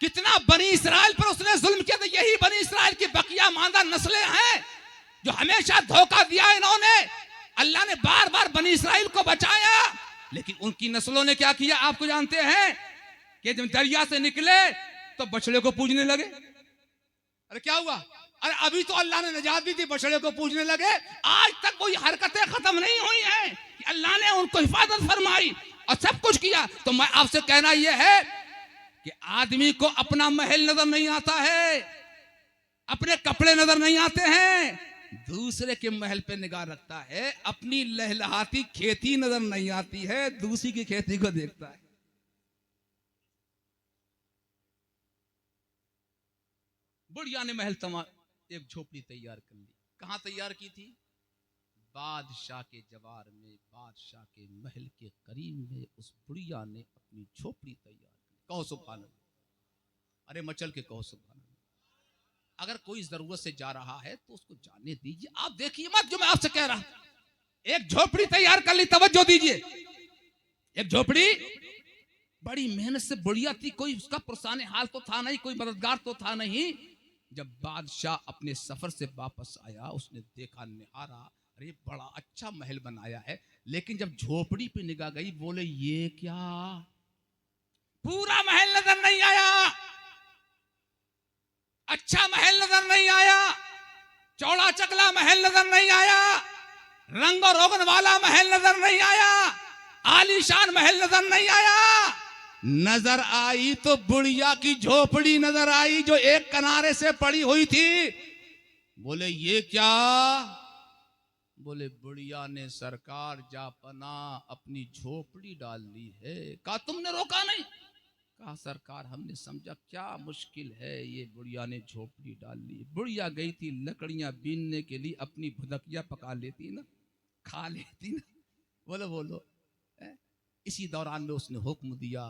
कितना बनी इसराइल पर उसने जुल्म किया। तो यही बनी इसराइल की बकिया मांदा नस्लें हैं जो हमेशा धोखा दिया इन्होंने। अल्लाह ने बार बार बनी इसराइल को बचाया, लेकिन उनकी नस्लों ने क्या किया आपको जानते हैं कि जब दरिया से निकले तो बछड़े को पूजने लगे। अरे क्या हुआ? अरे अभी तो अल्लाह ने निजात दी थी, बछड़े को पूजने लगे। आज तक कोई हरकतें खत्म नहीं हुई हैं कि अल्लाह ने उनको हिफाजत फरमाई और सब कुछ किया। तो मैं आपसे कहना यह है कि आदमी को अपना महल नजर नहीं आता है, अपने कपड़े नजर नहीं आते हैं, दूसरे के महल पे निगाह रखता है। अपनी लहलहाती खेती नजर नहीं आती है, दूसरी की खेती को देखता है। बुढ़िया ने महल एक झोपड़ी तैयार कर ली। कहां तैयार की थी? बादशाह के जवार में, बादशाह के महल के करीब में उस बुढ़िया ने अपनी झोपड़ी तैयार की। कहो सुभान अल्लाह। अरे मचल के कहो सुभान अल्लाह। अगर कोई जरूरत से जा रहा है तो उसको जाने दीजिए, आप देखिए मत जो मैं आपसे कह रहा। एक झोपड़ी तैयार कर ली, तवज्जो दीजिए। एक झोपड़ी बड़ी मेहनत से बुढ़िया थी, कोई उसका पुरसाने हाल तो था नहीं, कोई मददगार तो था नहीं। जब बादशाह अपने सफर से वापस आया, उसने देखा, निहारा, अरे बड़ा अच्छा महल बनाया है। लेकिन जब झोपड़ी पे निगाह गई, बोले ये क्या? पूरा महल नजर नहीं आया, अच्छा महल नजर नहीं आया, चौड़ा चकला महल नजर नहीं आया, रंग और रोगन वाला महल नजर नहीं आया, आलीशान महल नजर नहीं आया। नजर आई तो बुढ़िया की झोपड़ी नजर आई जो एक किनारे से पड़ी हुई थी। बोले ये क्या? बोले बुढ़िया ने सरकार जापना अपनी झोपड़ी डाल ली है। कहा तुमने रोका नहीं? कहा सरकार हमने समझा क्या मुश्किल है, ये बुढ़िया ने झोपड़ी डाल ली। बुढ़िया गई थी लकड़ियां बीनने के लिए, अपनी भुदकिया पका लेती ना, खा लेती ना। बोलो बोलो। इसी दौरान में उसने हुक्म दिया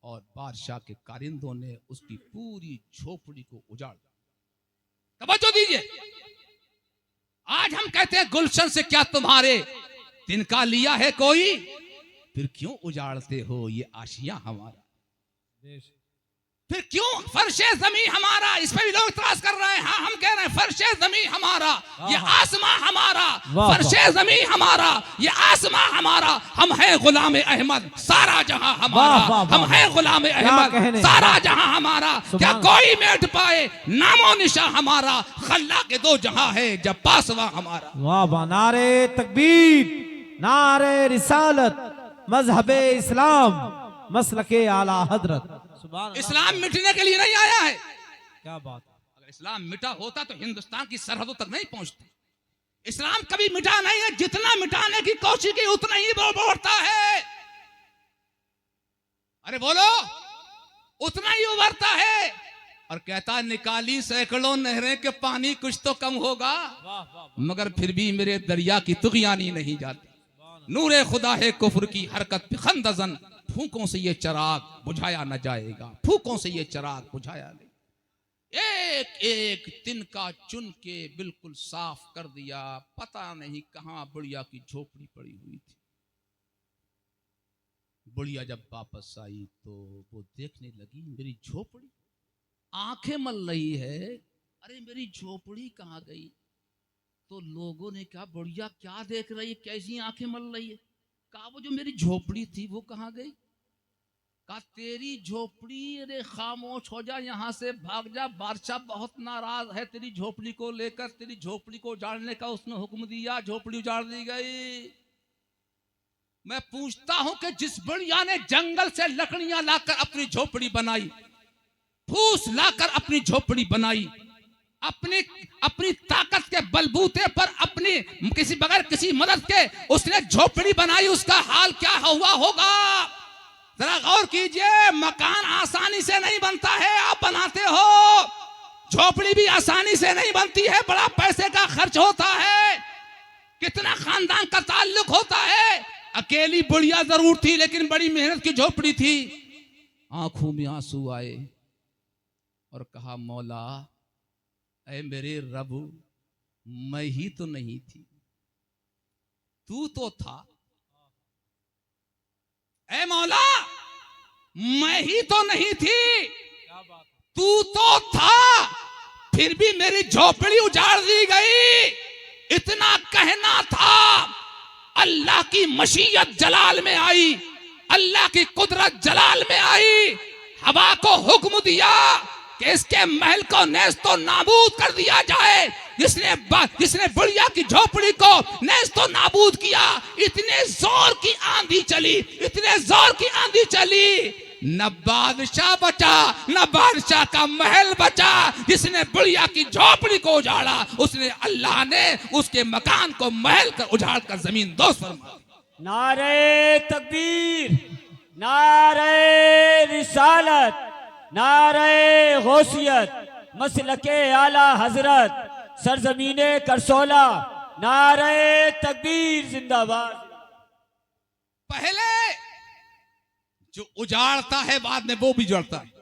और बादशाह के कारिंदों ने उसकी पूरी झोपड़ी को उजाड़ दिया। तवज्जो दीजिए। आज हम कहते हैं गुलशन से क्या तुम्हारे तिनका लिया है कोई, फिर क्यों उजाड़ते हो ये आशिया हमारा? फिर क्यों फर्शे जमीन हमारा? इस पे भी लोग इतराज कर रहे हैं। हाँ हम कह रहे हैं फर्शे जमीन हमारा, ये आसमां हमारा। फर्शे जमीन हमारा, ये आसमां हमारा। हम हैं गुलाम अहमद, सारा जहां हमारा। हम हैं गुलाम अहमद, सारा जहां हमारा। क्या कोई मेट पाए नामो निशा हमारा? खल्ला के दो जहां है जब पासवा हमारा। वाह वाह। नारे तकबीर, नारे रिसालत, मजहबे इस्लाम, मसलके आला हजरत। इस्लाम मिटने के लिए नहीं आया है। क्या बात। अगर इस्लाम मिटा होता तो हिंदुस्तान की सरहदों तक नहीं पहुंचता। इस्लाम कभी मिटा नहीं है, जितना मिटाने की कोशिश की उतना ही वो बढ़ता है। अरे बोलो, उतना ही उभरता है। और कहता निकाली सैकड़ों नहरें के पानी कुछ तो कम होगा, मगर फिर भी मेरे दरिया की तुगयानी नहीं जाती। नूरे खुदा है कुफ्र की हरकत पे खंदजन, फूकों से ये चिराग बुझाया न जाएगा, फूकों से ये चिराग बुझाया नहीं। एक एक तिनका चुन के बिल्कुल साफ कर दिया। पता नहीं कहां बुढ़िया की झोपड़ी पड़ी हुई थी। बुढ़िया जब वापस आई तो वो देखने लगी मेरी झोपड़ी, आंखें मल रही है। अरे मेरी झोपड़ी कहां गई? तो लोगों ने कहा बुढ़िया क्या देख रही है, कैसी आंखें मल रही है? कहा वो जो मेरी झोपड़ी थी वो कहां गई? कहा तेरी झोपड़ी, अरे खामोश हो जा, यहां से भाग जा, बादशाह बहुत नाराज है तेरी झोपड़ी को लेकर। तेरी झोपड़ी को उजाड़ने का उसने हुक्म दिया, झोपड़ी उजाड़ दी गई। मैं पूछता हूं कि जिस बुढ़िया ने जंगल से लकड़ियां लाकर अपनी झोपड़ी बनाई, फूस लाकर अपनी झोपड़ी बनाई, अपनी ताकत के बलबूते पर, अपनी बगैर किसी मदद के उसने झोपड़ी बनाई, उसका हाल क्या हुआ होगा? जरा गौर कीजिए। मकान आसानी से नहीं बनता है, आप बनाते हो। झोपड़ी भी आसानी से नहीं बनती है, बड़ा पैसे का खर्च होता है, कितना खानदान का ताल्लुक होता है। अकेली बुढ़िया जरूर थी, लेकिन बड़ी मेहनत की झोपड़ी थी। आंखों में आंसू आए और कहा मौला, ऐ मेरे रब, मैं ही तो नहीं थी, तू तो था। ऐ मौला, मैं ही तो नहीं थी, तू तो था, फिर भी मेरी झोपड़ी उजाड़ दी गई। इतना कहना था, अल्लाह की मशीयत जलाल में आई, अल्लाह की कुदरत जलाल में आई। हवा को हुक्म दिया कि इसके महल को नेस्तो नाबूद कर दिया जाए। जिसने बुढ़िया की झोपड़ी को नेस्तो नाबूद किया, इतने जोर की आंधी चली, इतने जोर की आंधी चली, न बादशाह बचा, न बादशाह का महल बचा। जिसने बुढ़िया की झोपड़ी को उजाड़ा, उसने अल्लाह ने उसके मकान को महल कर उजाड़ कर जमीन दोस्त फरमा। नारे तकबीर, नारे रिसालत, नारे गौसियत, मसलके आला हजरत, सरजमीने करसोला, नारे तकबीर जिंदाबाद। पहले जो उजाड़ता है बाद में वो भी जड़ता है।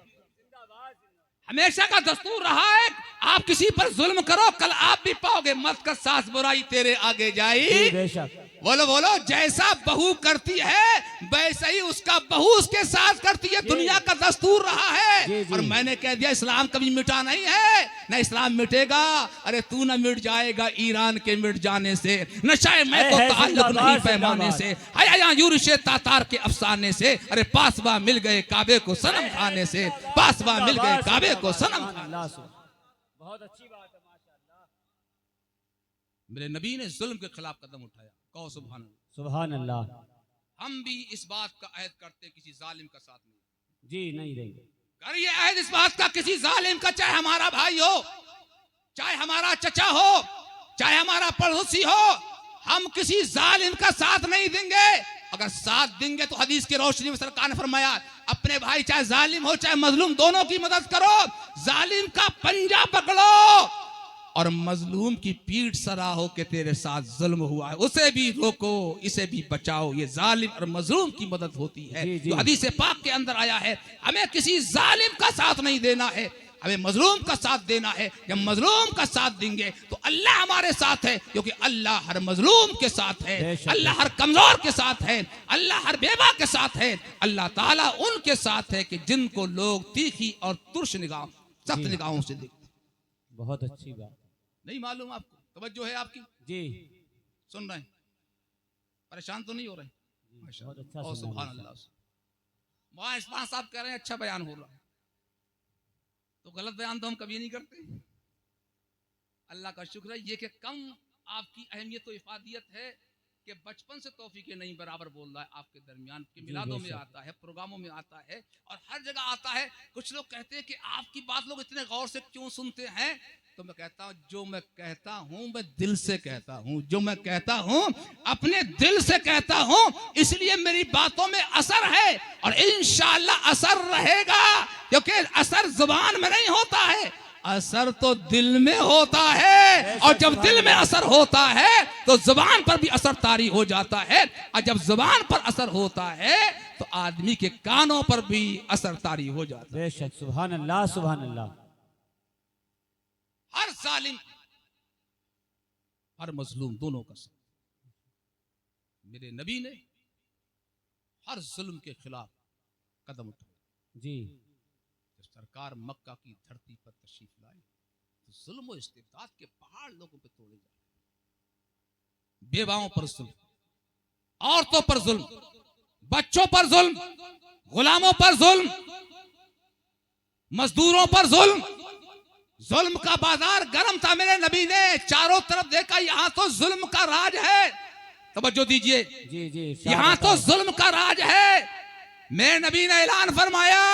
हमेशा का दस्तूर रहा है, आप किसी पर जुल्म करो, कल आप भी पाओगे। मत कर सास बुराई तेरे आगे जाई। बेशक। बोलो बोलो, जैसा बहू करती है वैसा ही उसका बहू उसके साथ करती है। दुनिया का दस्तूर रहा है। और मैंने कह दिया इस्लाम कभी मिटा नहीं है, न इस्लाम मिटेगा। अरे तू न मिट जाएगा ईरान के मिट जाने से, न शायद मैं को ताल्लुक नहीं पैमाने से, आया यूरिशे तातार के अफसाने से। अरे पासबा मिल गए काबे को सनम खाने से, पासबा मिल गए काबे को सनम खाने से। बहुत अच्छी बात है माशाअल्लाह। मेरे नबी ने जुल्म के खिलाफ कदम उठाया। कहो सुभान अल्लाह। सुभान अल्लाह। हम भी इस बात का अहद करते किसी जालिम का साथ नहीं। जी नहीं देंगे। करिए अहद इस बात का किसी जालिम का, चाहे हमारा भाई हो, चाहे हमारा चचा हो, चाहे हमारा पड़ोसी हो, हम किसी जालिम का साथ नहीं देंगे। अगर साथ देंगे तो हदीस की रोशनी में सरकार ने फरमाया, अपने भाई चाहे जालिम हो चाहे मजलूम, दोनों की मदद करो। जालिम का पंजा पकड़ो और मजलूम की पीठ सराहो के तेरे साथ जुल्म हुआ है, उसे भी रोको, इसे भी बचाओ। ये जालिम और मजलूम की मदद होती है। जो हदीस पाक के अंदर आया है, हमें किसी जालिम का साथ नहीं देना है, हमें मजलूम का साथ देना है। जब मजलूम का साथ देंगे तो अल्लाह हमारे साथ है, क्योंकि अल्लाह हर मजलूम के साथ है, अल्लाह हर कमजोर के साथ है, अल्लाह हर बेवा के साथ है। अल्लाह ताला उनके साथ है कि जिनको लोग तीखी और तुर्श निगाह, सख्त निगाहों से देखते। बहुत अच्छी बात। नहीं मालूम आपको? तवज्जो है आपकी? जी सुन रहे हैं? परेशान तो नहीं हो रहे? बहुत अच्छा। और सुभान अल्लाह। वहां साहब कह रहे हैं अच्छा बयान हो रहा है, तो गलत बयान तो हम कभी नहीं करते। अल्लाह का शुक्र है ये कि कम आपकी अहमियत और इफादियत है कि बचपन से तौफीक नहीं बराबर बोल रहा है आपके दरमियान के मिलादों में आता है, प्रोग्रामों में आता है और हर जगह आता है। कुछ लोग कहते हैं कि आपकी बात लोग इतने गौर से क्यों सुनते हैं, तो मैं कहता हूं जो मैं कहता हूं मैं दिल से कहता हूं, जो मैं कहता हूं अपने दिल से कहता हूं, इसलिए मेरी बातों में असर है और इंशाअल्लाह असर रहेगा। क्योंकि असर जुबान में नहीं होता है, असर तो दिल में होता है, और जब दिल में असर होता है तो जुबान पर भी असर तारी हो जाता है, और जब जुबान पर असर होता है तो आदमी के कानों पर भी असर तारी हो जाता है। बेशक। सुभान अल्लाह, सुभान अल्लाह। हर जालिम हर मजलूम दोनों का साथ। मेरे नबी ने हर जुल्म के खिलाफ कदम उठाया। जी। जब सरकार मक्का की धरती पर तशरीफ लाई तो जुल्म और इस्तिबदाद के पहाड़ लोगों पे तोड़े जा रहे। बेवाओं पर जुल्म, औरतों पर जुल्म, बच्चों पर जुल्म, गुलामों पर जुल्म, मजदूरों पर जुल्म। जुल्म का बाजार गर्म था। मेरे नबी ने चारों तरफ देखा, यहां तो जुल्म का राज है। तवज्जो दीजिए, जी जी। यहां तो जुल्म का राज है। मेरे नबी ने ऐलान फरमाया,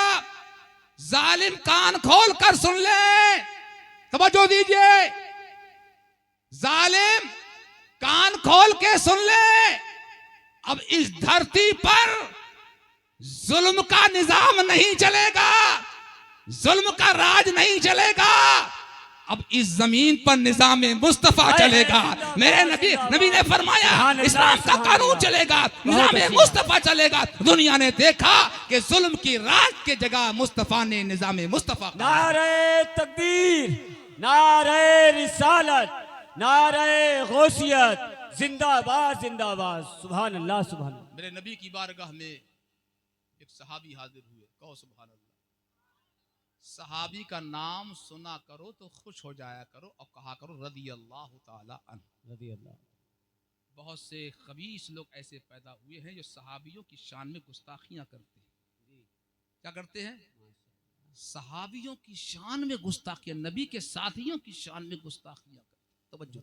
जालिम कान खोल कर सुन ले। तवज्जो दीजिए, जालिम कान खोल के सुन ले। अब इस धरती पर जुल्म का निजाम नहीं चलेगा, जुल्म का राज नहीं चलेगा। अब इस जमीन पर निजाम मुस्तफा चलेगा। मेरे नबी ने फरमाया इस्लाम का कानून चलेगा, निजाम मुस्तफा चलेगा। दुनिया ने देखा कि जुल्म की राज की जगह मुस्तफा ने निजाम मुस्तफा। नारे तकबीर, नारे रिसालत, नारे गौसियत, जिंदाबाद जिंदाबाद। सुभान अल्लाह, सुभान अल्लाह। मेरे नबी की बारगाह में एक सहाबी हाजिर हुए। कहो सुभान अल्लाह। सहाबी का नाम सुना करो तो खुश हो जाया करो और कहा करो रदी अल्लाह ताला अन्हु। रदी अल्लाह। बहुत से खबीस लोग ऐसे पैदा हुए हैं जो सहाबियों की शान में गुस्ताखियां करते हैं। क्या करते हैं? सहाबियों की शान में गुस्ताखियां, नबी के साथियों की शान में गुस्ताखियां करते। तवज्जो,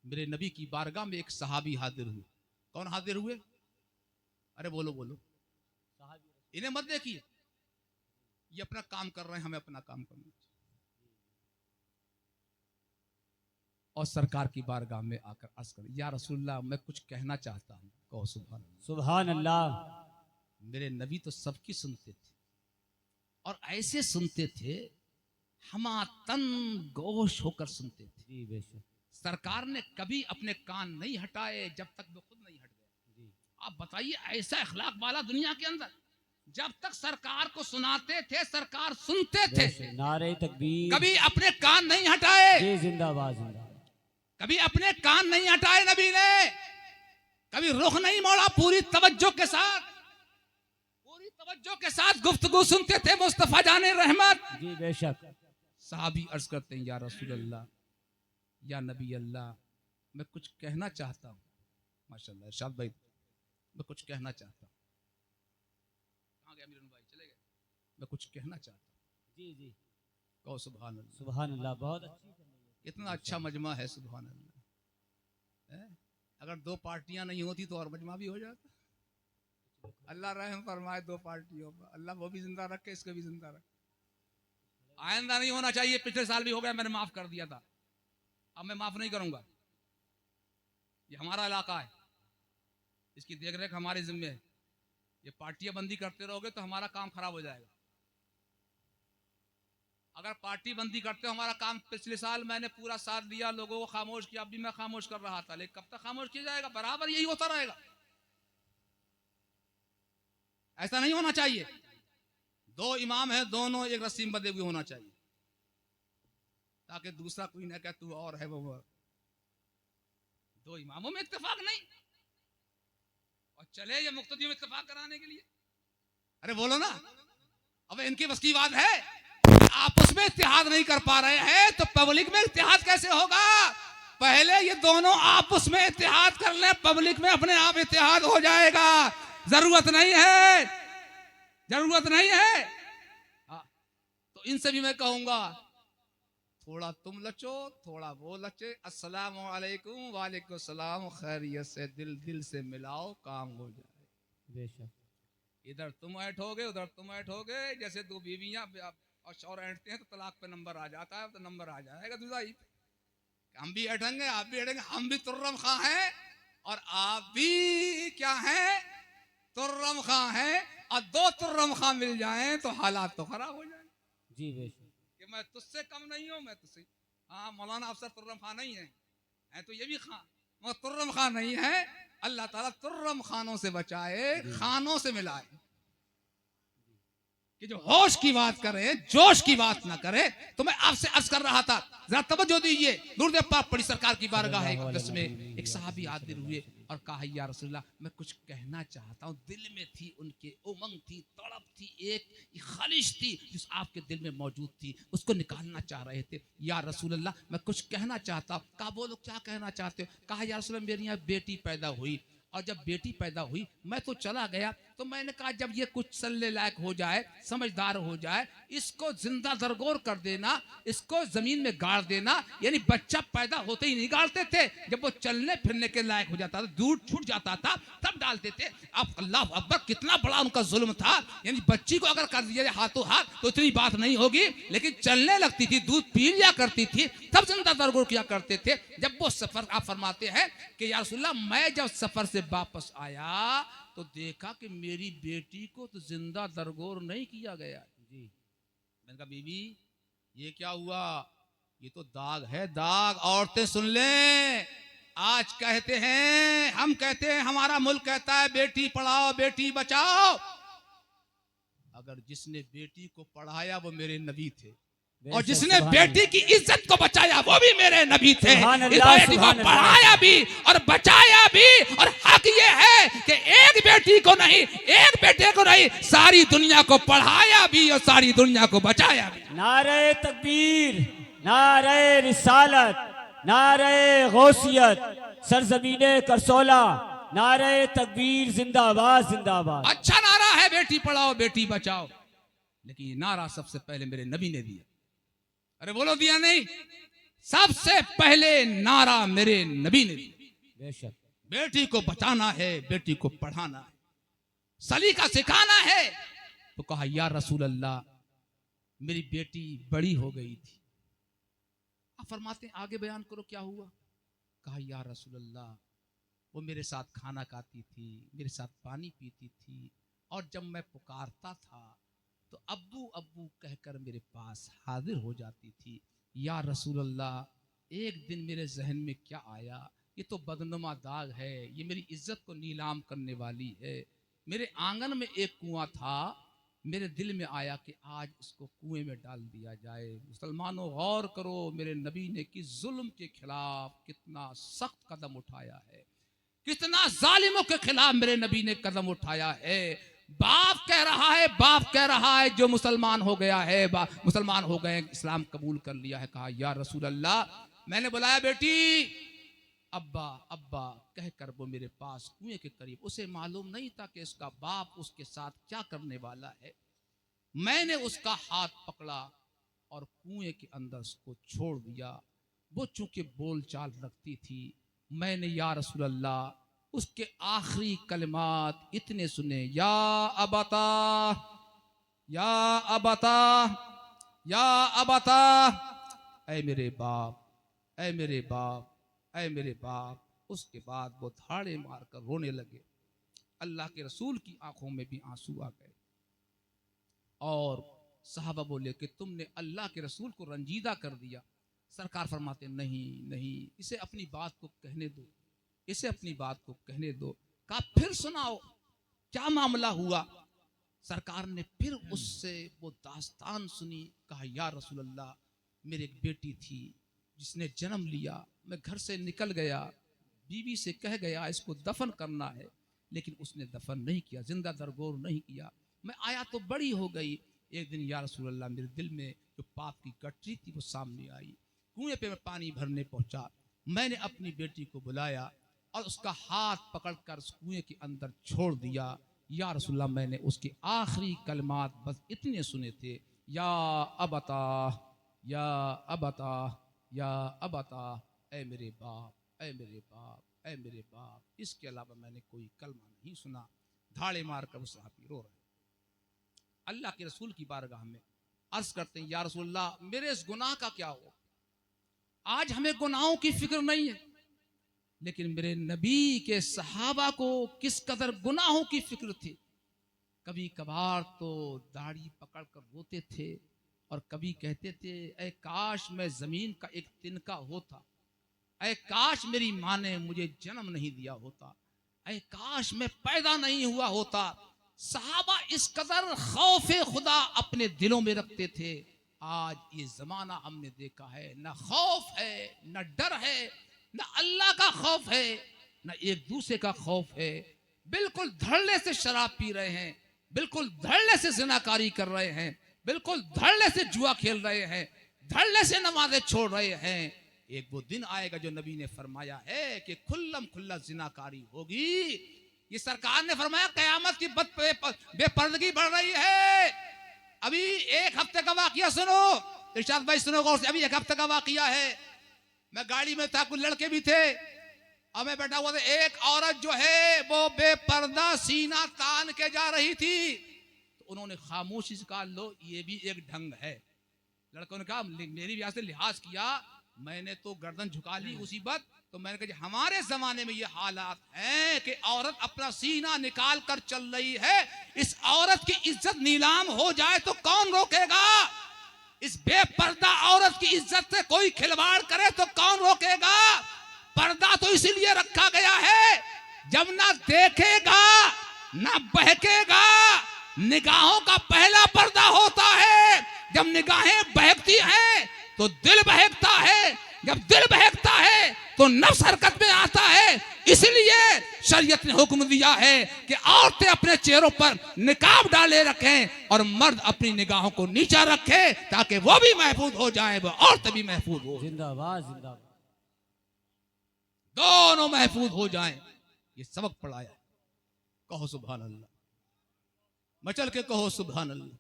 मेरे नबी की बारगाह में एक सहाबी हाजिर हुए। कौन हाजिर हुए? अरे बोलो बोलो, इन्हें मत देखिए, ये अपना काम कर रहे हैं, हमें अपना काम करना चाहिए। और सरकार की बारगाह में आकर अर्ज कर, या रसूलल्लाह मैं कुछ कहना चाहता हूँ। कहो सुभान अल्लाह। सुभान अल्लाह। मेरे नबी तो सबकी सुनते थे और ऐसे सुनते थे हमा तन गोश होकर सुनते थे। जी बेशक। सरकार ने कभी अपने कान नहीं हटाए जब तक वो खुद नहीं हट गए। आप बताइए, ऐसा अखलाक वाला दुनिया के अंदर, जब तक सरकार को सुनाते थे सरकार सुनते थे, नारे तकबीर। कभी अपने कान नहीं हटाए। जी जिंदाबाद जिंदाबाद। कभी अपने कान नहीं हटाए नबी ने, कभी रुख नहीं मोड़ा, पूरी तवज्जो के साथ गुफ्तगू सुनते थे मुस्तफा जाने रहमत। जी बेशक। साहबी अर्ज करते हैं, या रसूल अल्लाह, या नबी अल्लाह, मैं कुछ कहना चाहता हूँ। माशाल्लाह इरशाद भाई, मैं कुछ कहना चाहता हूँ। कहाँ गया मिलन भाई? चले गए? मैं कुछ कहना चाहता हूँ। जी जी। कहो सुभान अल्लाह। सुभान अल्लाह। बहुत अच्छी। इतना अच्छा मजमा है, सुभान अल्लाह। अगर दो पार्टियां नहीं होती तो और मजमा भी हो जाता। अल्लाह रहम फरमाए दो पार्टियों पर, अल्लाह वो भी जिंदा रखे, इसको भी जिंदा रखे। आइंदा नहीं होना चाहिए। पिछले साल भी हो गया, मैंने माफ कर दिया था, अब मैं माफ नहीं करूंगा। ये हमारा इलाका है, इसकी देखरेख हमारे जिम्मे है। ये पार्टियां बंदी करते रहोगे तो हमारा काम खराब हो जाएगा। अगर पार्टी बंदी करते हो हमारा काम, पिछले साल मैंने पूरा साथ दिया, लोगों को खामोश किया, अब भी मैं खामोश कर रहा था, लेकिन कब तक खामोश किया जाएगा? बराबर यही होता रहेगा। ऐसा नहीं होना चाहिए। दो इमाम है, दोनों एक रस्सी में बंधे हुए होना चाहिए, ताकि दूसरा कोई ना कहे तू और है वो। दो इमामों में इत्तेफाक नहीं और चले ये मुक्तदियों में इत्तेफाक कराने के लिए। अरे बोलो ना, अब इनकी बस की बात है। आपस में इत्तेहाद नहीं कर पा रहे हैं तो पब्लिक में इत्तेहाद कैसे होगा? पहले ये दोनों आपस में इत्तेहाद कर ले, पब्लिक में अपने आप इत्तेहाद हो जाएगा। जरूरत नहीं है, जरूरत नहीं है। तो इनसे भी मैं कहूंगा, थोड़ा तुम लचो, थोड़ा वो लचे। अस्सलाम वालेकुम, वालेकुम सलाम, खैरियत से दिल दिल से मिलाओ, काम हो जाए। बेशक। इधर तुम ऐठोगे, उधर तुम ऐठोगे। जैसे दो बीवियां और शौहर ऐठते हैं तो तलाक पे नंबर आ जाता है, तो नंबर आ जाएगा दुदाई। हम भी ऐठेंगे, आप भी ऐठेंगे, हम भी तुर्रम खां हैं और आप भी क्या हैं? तुर्रम खां हैं। और दो तुर्रम खां मिल जाएं तो हालात तो खराब हो जाए। जी बेशक। कि मैं तुझसे कम नहीं हूं, मैं तुझसे, हाँ मौलाना अफसर तुर्रम खां नहीं है तो ये भी खां, मगर तुर्रम खां नहीं है। अल्लाह ताला तुर्रम खानों से बचाए, खानों से मिलाए, कि जो होश की बात करे, जोश की बात ना करे। तो मैं आपसे अर्ज कर रहा था, जरा तवज्जो दीजिए। गुरुदेव पाक बड़ी सरकार की बारगाह है, में एक साहबी हाजिर हुए और कहा, या रसूलल्लाह मैं कुछ कहना चाहता हूँ। दिल में थी उनके उमंग थी, तड़प थी, एक खालिश थी जिस आपके दिल में मौजूद थी, उसको निकालना चाह रहे थे। या रसूलल्लाह मैं कुछ कहना चाहता हूँ। कहा बोलो क्या कहना चाहते हो? कहा या रसूलल्लाह मेरी यहाँ बेटी पैदा हुई और जब बेटी पैदा हुई मैं तो चला गया, तो मैंने कहा जब ये कुछ चलने लायक हो जाए, समझदार हो जाए, इसको जिंदा दरगोर कर देना, इसको जमीन में गाड़ देना। यानी बच्चा पैदा होते ही नहीं गाड़ते थे, जब वो चलने फिरने के लायक हो जाता था, दूध छूट जाता था, तब डालते थे। अब अल्लाह अकबर, कितना बड़ा उनका जुल्म था। यानी बच्ची को अगर कर दिया हाथों हाथ तो इतनी बात नहीं होगी, लेकिन चलने लगती थी, दूध पी लिया करती थी, तब जिंदा दरगोर किया करते थे। जब वो सफर, आप फरमाते हैं कि या रसूलल्लाह मैं जब सफर से वापस आया तो देखा कि मेरी बेटी को तो जिंदा दरगोर नहीं किया गया। जी मैंने कहा बीबी ये क्या हुआ? ये तो दाग है, दाग। औरतें सुन लें, आज कहते हैं, हम कहते हैं, हमारा मुल्क कहता है बेटी पढ़ाओ बेटी बचाओ। अगर जिसने बेटी को पढ़ाया वो मेरे नबी थे, और बेशक, जिसने सुभान बेटी की इज्जत को बचाया वो भी मेरे नबी थे। सुभान इस अल्लाह, बेटी को सुभान अल्लाह। पढ़ाया भी और बचाया भी। और हक ये है कि एक बेटी को नहीं, एक बेटे को नहीं, सारी दुनिया को पढ़ाया भी और सारी दुनिया को बचाया भी। नारे तकबीर, नारे रिसालत, नारे गौसियत, सरजमीने करसोला, नारे तकबीर, जिंदाबाद जिंदाबाद। अच्छा नारा है बेटी पढ़ाओ बेटी बचाओ, लेकिन ये नारा सबसे पहले मेरे नबी ने दिया। अरे बोलो दिया नहीं? सबसे पहले नारा मेरे नबी ने दिया। बेशक बेटी को बचाना है, बेटी को पढ़ाना है, सलीका सिखाना है। तो कहा या रसूल अल्लाह, मेरी बेटी बड़ी हो गई थी। आप फरमाते हैं आगे बयान करो क्या हुआ। कहा या रसूल अल्लाह, वो मेरे साथ खाना खाती थी, मेरे साथ पानी पीती थी, और जब मैं पुकारता था तो अब्बू अब्बू कहकर मेरे पास हाजिर हो जाती थी। या रसूल अल्लाह, एक दिन मेरे जहन में क्या आया, ये तो बदनुमा दाग है, ये मेरी इज्जत को नीलाम करने वाली है। मेरे आंगन में एक कुआं था, मेरे दिल में आया कि आज इसको कुएं में डाल दिया जाए। मुसलमानों गौर करो, मेरे नबी ने किस जुल्म के खिलाफ कितना सख्त कदम उठाया है, कितना जालिमों के खिलाफ मेरे नबी ने कदम उठाया है। बाप कह रहा है, बाप कह रहा है जो मुसलमान हो गया है, मुसलमान हो गए, इस्लाम कबूल कर लिया है। कहा या रसूल अल्लाह, मैंने बुलाया बेटी, अब्बा अब्बा कहकर वो मेरे पास कुएं के करीब, उसे मालूम नहीं था कि उसका बाप उसके साथ क्या करने वाला है। मैंने उसका हाथ पकड़ा और कुएं के अंदर उसको छोड़ दिया। वो चूंकि बोल चाल रखती थी, मैंने या रसूल अल्लाह उसके आखिरी कलमात इतने सुने, या अबता, या अबता, या अबता, ऐ मेरे बाप, ऐ मेरे बाप, ऐ मेरे बाप। उसके बाद वो धाड़े मारकर रोने लगे। अल्लाह के रसूल की आंखों में भी आंसू आ गए और साहबा बोले कि तुमने अल्लाह के रसूल को रंजीदा कर दिया। सरकार फरमाते नहीं नहीं, इसे अपनी बात को कहने दो, इसे अपनी बात को कहने दो। कहा फिर सुनाओ क्या मामला हुआ। सरकार ने फिर उससे वो दास्तान सुनी। कहा या रसूल अल्लाह, मेरी एक बेटी थी जिसने जन्म लिया, मैं घर से निकल गया, बीवी से कह गया इसको दफन करना है, लेकिन उसने दफन नहीं किया, जिंदा दरगोर नहीं किया। मैं आया तो बड़ी हो गई। एक दिन या रसूल अल्लाह, मेरे दिल में जो पाप की गठरी थी वो सामने आई। कुएं पे मैं पानी भरने पहुंचा, मैंने अपनी बेटी को बुलाया और उसका हाथ पकड़कर उस कुएं के अंदर छोड़ दिया। या रसूल अल्लाह, मैंने उसके आखिरी कलमात बस इतने सुने थे, या अबता, या अबता, या अबता, ऐ मेरे बाप, ऐ मेरे बाप, ऐ मेरे बाप। इसके अलावा मैंने कोई कलमा नहीं सुना। धाड़े मारकर वो सहाबी रो रहे। अल्लाह के रसूल की बारगाह में अर्ज करते हैं, या रसूल अल्लाह, मेरे इस गुनाह का क्या हो। आज हमें गुनाहों की फिक्र नहीं है, लेकिन मेरे नबी के सहाबा को किस कदर गुनाहों की फिक्र थी। कभी कभार तो दाढ़ी पकड़कर रोते थे और कभी कहते थे, ऐ काश मैं जमीन का एक तिनका होता, ऐ काश मेरी माँ ने मुझे जन्म नहीं दिया होता, ऐ काश मैं पैदा नहीं हुआ होता। सहाबा इस कदर खौफे खुदा अपने दिलों में रखते थे। आज ये जमाना हमने देखा है, न खौफ है, न डर है, न अल्लाह का खौफ है, न एक दूसरे का खौफ है। बिल्कुल धड़ल्ले से शराब पी रहे हैं, बिल्कुल धड़ल्ले से जिनाकारी कर रहे हैं, बिल्कुल धड़ल्ले से जुआ खेल रहे हैं, धड़ल्ले से नमाजें छोड़ रहे हैं। एक वो दिन आएगा जो नबी ने फरमाया है कि खुल्लम खुल्ला जिनाकारी होगी। ये सरकार ने फरमाया कयामत की बेपर्दगी बढ़ रही है। अभी एक हफ्ते का वाकया सुनो, इरशाद भाई सुनो गौर से। अभी एक हफ्ते का वाकया है। मैं गाड़ी में था, कुछ लड़के भी थे और मैं बैठा हुआ था। एक औरत जो है वो बेपर्दा सीना तान के जा रही थी, तो उन्होंने खामोशी से कहा, लो ये भी एक ढंग है। लड़कों ने कहा, मेरी भी से लिहाज किया, मैंने तो गर्दन झुका ली उसी वक्त। तो मैंने कहा, हमारे जमाने में ये हालात हैं कि औरत अपना सीना निकाल कर चल रही है, इस औरत की इज्जत नीलाम हो जाए तो कौन रोकेगा। इस बेपर्दा औरत की इज्जत से कोई खिलवाड़ करे तो कौन रोकेगा। पर्दा तो इसीलिए रखा गया है, जब ना देखेगा ना बहकेगा। निगाहों का पहला पर्दा होता है, जब निगाहें बहकती हैं तो दिल बहकता है, जब दिल बहकता है तो नफ्स हरकत में आता है। इसलिए शरीयत ने हुक्म दिया है कि औरतें अपने चेहरों पर निकाब डाले रखें और मर्द अपनी निगाहों को नीचा रखें, ताकि वो भी महफूज हो जाए, वो औरतें भी महफूज हो, जिंदाबाद जिंदाबाद। दोनों महफूज हो जाएं। ये सबक पढ़ाया। कहो सुभान अल्लाह, मचल के कहो सुभान अल्लाह।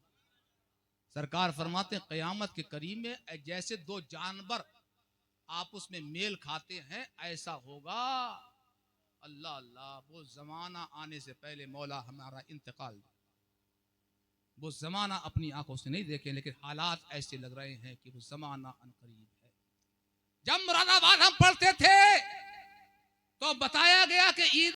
सरकार फरमाते हैं क़यामत के करीब में जैसे दो जानवर आपस में मेल खाते हैं ऐसा होगा। अल्लाह अल्लाह, वो जमाना आने से पहले मौला हमारा इंतकाल, वो जमाना अपनी आंखों से नहीं देखे, लेकिन हालात ऐसे लग रहे हैं कि वो जमाना अनकरीब है। जब मुरादाबाद हम पढ़ते थे तो बताया गया कि ईद